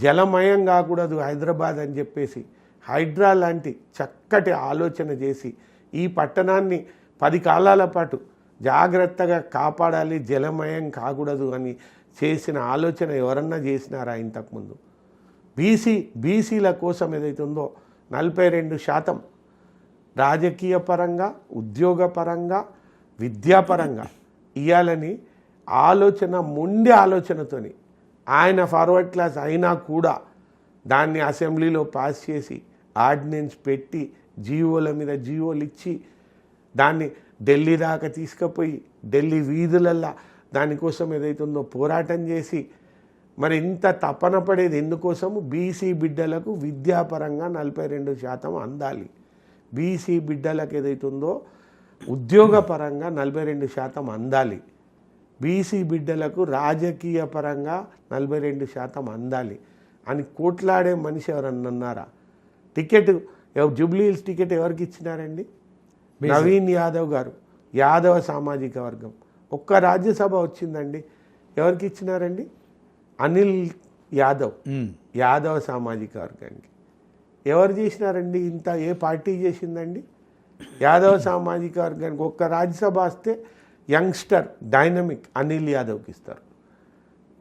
జలమయం కాకూడదు హైదరాబాద్ అని చెప్పేసి హైడ్రా లాంటి చక్కటి ఆలోచన చేసి ఈ పట్టణాన్ని 10 కాలాల పాటు జాగ్రత్తగా కాపాడాలి, జలమయం కాకూడదు అని చేసిన ఆలోచన ఎవరన్నా చేసినారా ఇంతకుముందు? బీసీల కోసం ఏదైతే ఉందో 42% రాజకీయ పరంగా, ఉద్యోగపరంగా, విద్యాపరంగా ఇవ్వాలని ఆలోచన, మొండి ఆలోచనతోని ఆయన ఫార్వర్డ్ క్లాస్ అయినా కూడా దాన్ని అసెంబ్లీలో పాస్ చేసి ఆర్డినెన్స్ పెట్టి జీవోల మీద జీవోలు ఇచ్చి దాన్ని ఢిల్లీ దాకా తీసుకుపోయి ఢిల్లీ వీధులల్లో దానికోసం ఏదైతుందో పోరాటం చేసి మరి ఇంత తపన పడేది ఎందుకోసము? బీసీ బిడ్డలకు విద్యాపరంగా 42% అందాలి, బీసీ బిడ్డలకు ఏదైతుందో ఉద్యోగపరంగా 42% అందాలి, బీసీ బిడ్డలకు రాజకీయ పరంగా 42% అందాలి అని కోట్లాడే మనిషి ఎవరన్నా అన్నారా? టికెట్ జూబ్లీ హిల్స్ టికెట్ ఎవరికి ఇచ్చినారండి? నవీన్ యాదవ్ గారు, యాదవ సామాజిక వర్గం. ఒక్క రాజ్యసభ వచ్చిందండి, ఎవరికి ఇచ్చినారండి? అనిల్ యాదవ్, యాదవ సామాజిక వర్గానికి. ఎవరు చేసినారండి ఇంత? ఏ పార్టీ చేసిందండి? యాదవ సామాజిక వర్గానికి ఒక్క రాజ్యసభ వస్తే యంగ్స్టర్ డైనమిక్ అనిల్ యాదవ్కి ఇస్తారు.